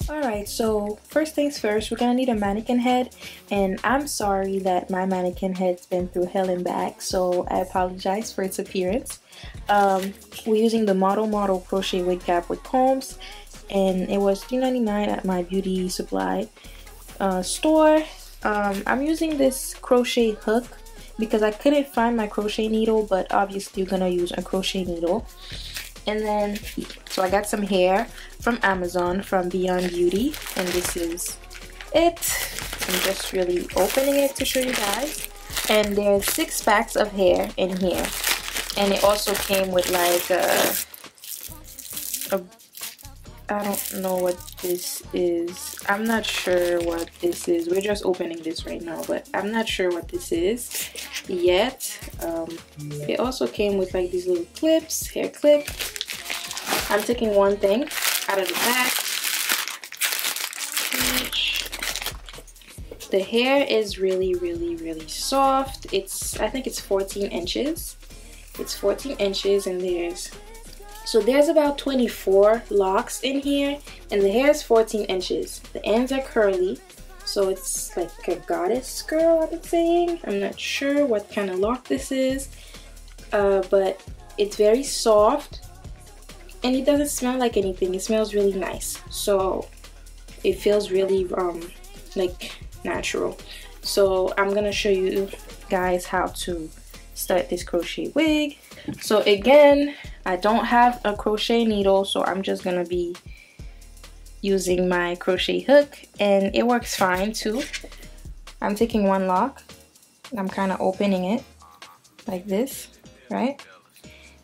Alright, so first things first, we're gonna need a mannequin head, and I'm sorry that my mannequin head's been through hell and back, so I apologize for its appearance. We're using the Model crochet wig cap with combs, and it was $3.99 at my beauty supply store. I'm using this crochet hook because I couldn't find my crochet needle, but obviously you're gonna use a crochet needle. And then, so I got some hair from Amazon from Beyond Beauty, and this is it. I'm just really opening it to show you guys. And there's 6 packs of hair in here, and it also came with like I don't know what this is. I'm not sure what this is. We're just opening this right now, but I'm not sure what this is yet. It also came with like these little clips, hair clip. I'm taking one thing out of the pack. The hair is really soft. I think it's 14 inches. It's 14 inches, and there's about 24 locks in here, and the hair is 14 inches. The ends are curly, so it's like a goddess girl, I've been saying. I'm not sure what kind of lock this is, but it's very soft, and it doesn't smell like anything. It smells really nice, so it feels really like natural. So I'm gonna show you guys how to start this crochet wig. So again, I don't have a crochet needle, so I'm just gonna be using my crochet hook, and it works fine too. I'm taking one lock, I'm kind of opening it like this, right?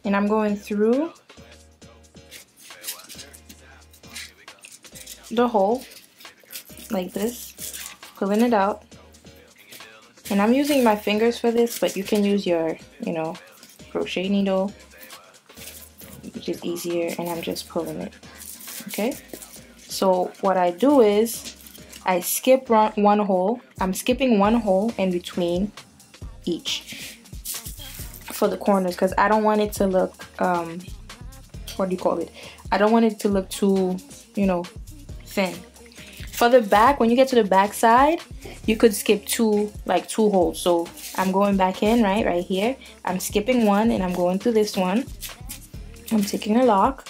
And I'm going through the hole like this, pulling it out. And I'm using my fingers for this, but you can use your, crochet needle, which is easier, and I'm just pulling it. Okay, so what I do is I skip one hole. I'm skipping one hole in between each for the corners, because I don't want it to look what do you call it, I don't want it to look too thin. For the back, when you get to the back side, you could skip two holes. So I'm going back in right here. I'm skipping one, and I'm going through this one. I'm taking a lock.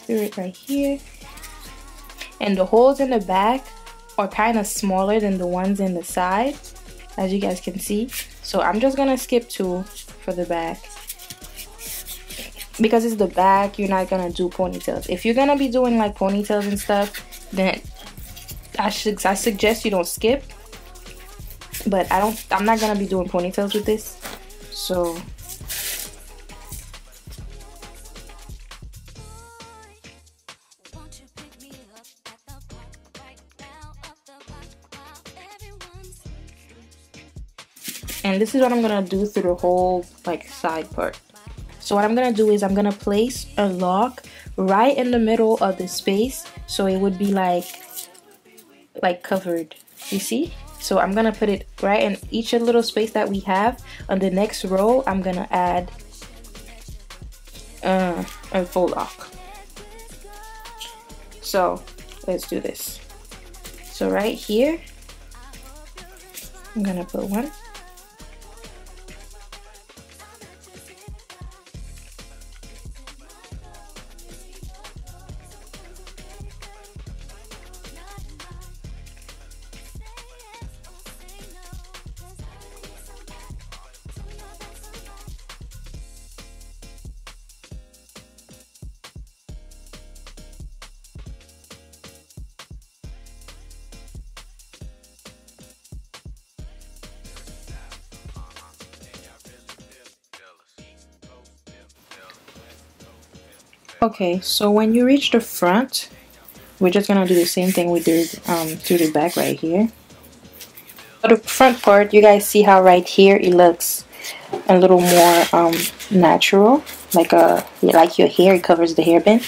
Through it right here. And the holes in the back are kind of smaller than the ones in the side, as you guys can see. So I'm just gonna skip 2 for the back. Because it's the back, you're not gonna do ponytails. If you're gonna be doing like ponytails and stuff, then I suggest you don't skip. But I'm not gonna be doing ponytails with this, so and this is what I'm gonna do through the whole side part. So what I'm gonna do is I'm gonna place a lock right in the middle of the space, so it would be like covered, you see? So I'm gonna put it right in each little space that we have. On the next row, I'm gonna add a faux lock. So let's do this. So right here, I'm gonna put one. Okay, so when you reach the front, we're just gonna do the same thing we did through the back right here. For the front part, you guys see how right here it looks a little more natural, like your hair covers the hairband.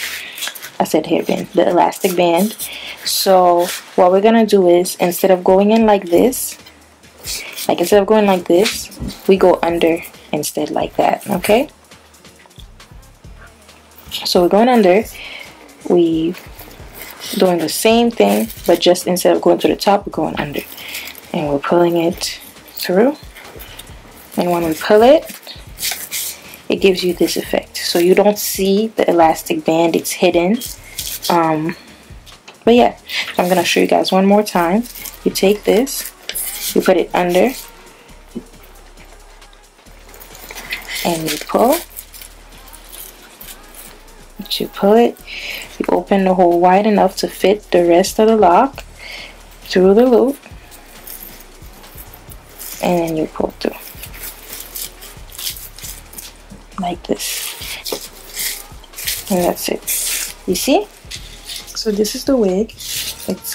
I said hairband, the elastic band. So what we're gonna do is, instead of going in like this, Like instead of going like this, we go under instead like that, okay? So we're going under, we doing the same thing, but just instead of going to the top, we're going under. And we're pulling it through. And when we pull it, it gives you this effect. So you don't see the elastic band, it's hidden. But yeah, I'm gonna show you guys one more time. You take this, you put it under, and you pull. You pull it, you open the hole wide enough to fit the rest of the lock through the loop, and then you pull through like this, and that's it. You see? So this is the wig. It's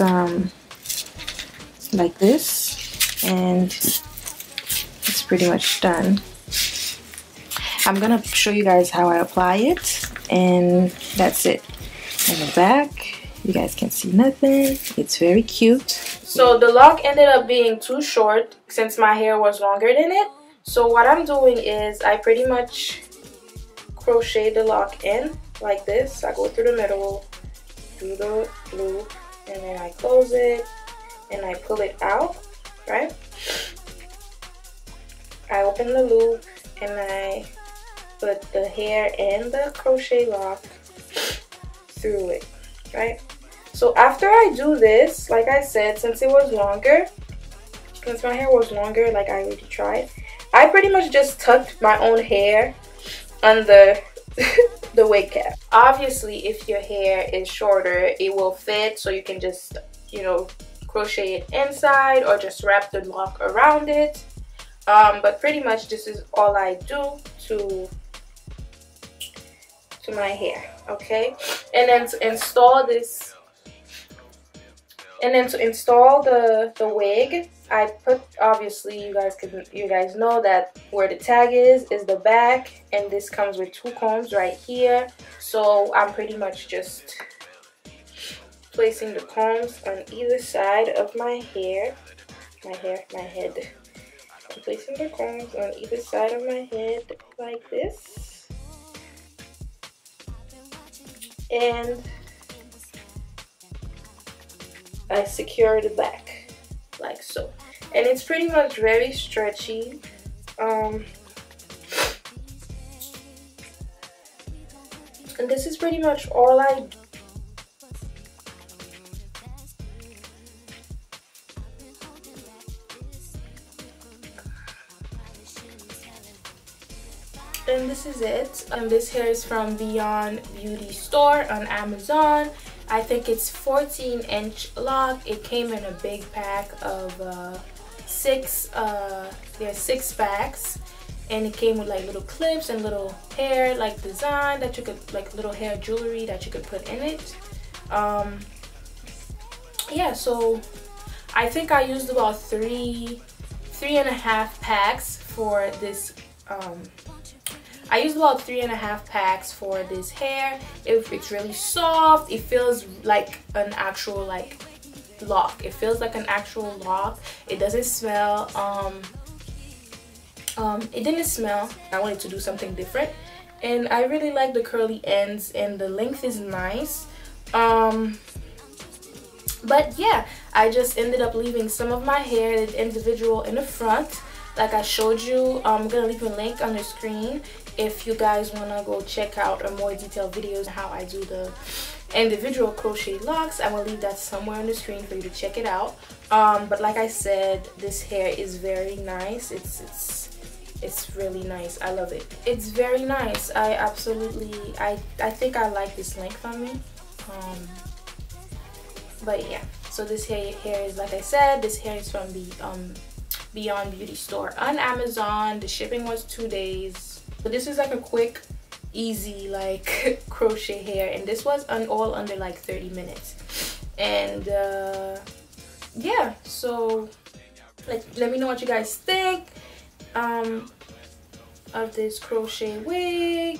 like this, and it's pretty much done. I'm gonna show you guys how I apply it, and that's it. In the back, you guys can see nothing. It's very cute. So the lock ended up being too short since my hair was longer than it. So what I'm doing is I pretty much crochet the lock in like this. I go through the middle, do the loop, and then I close it and I pull it out, right? I open the loop and I put the hair and the crochet lock through it, right? So after I do this, like I said, since my hair was longer, like I already tried, I pretty much just tucked my own hair under the wig cap. Obviously, if your hair is shorter, it will fit, so you can just, you know, crochet it inside or just wrap the lock around it. But pretty much this is all I do to my hair, okay? And then to install this, and then to install the wig, I put, obviously you guys know that where the tag is the back, and this comes with 2 combs right here. So I'm pretty much just placing the combs on either side of my head. I'm placing the combs on either side of my head like this, and I secure the back like so. And it's pretty much very stretchy. And this is pretty much all I do. And this is it. And this hair is from Beyond Beauty store on Amazon. I think it's 14-inch lock. It came in a big pack of 6. There's 6 packs, and it came with like little clips and little hair like design that you could, like little hair jewelry that you could put in it. Yeah, so I think I used about 3.5 packs for this. I used about 3.5 packs for this hair. It's really soft. It feels like an actual like lock. It feels like an actual lock. It doesn't smell. It didn't smell. I wanted to do something different, and I really like the curly ends, and the length is nice. But yeah, I just ended up leaving some of my hair individual in the front like I showed you. I'm gonna leave a link on the screen if you guys want to go check out a more detailed videos how I do the individual crochet locks. I will leave that somewhere on the screen for you to check it out. But like I said, this hair is very nice. It's really nice. I love it. It's very nice. I think I like this length on me. But yeah, so this hair is, like I said, this hair is from the Beyond Beauty store on Amazon. The shipping was 2 days. So this is like a quick, easy like crochet hair, and this was all under like 30 minutes. And yeah, so let me know what you guys think of this crochet wig.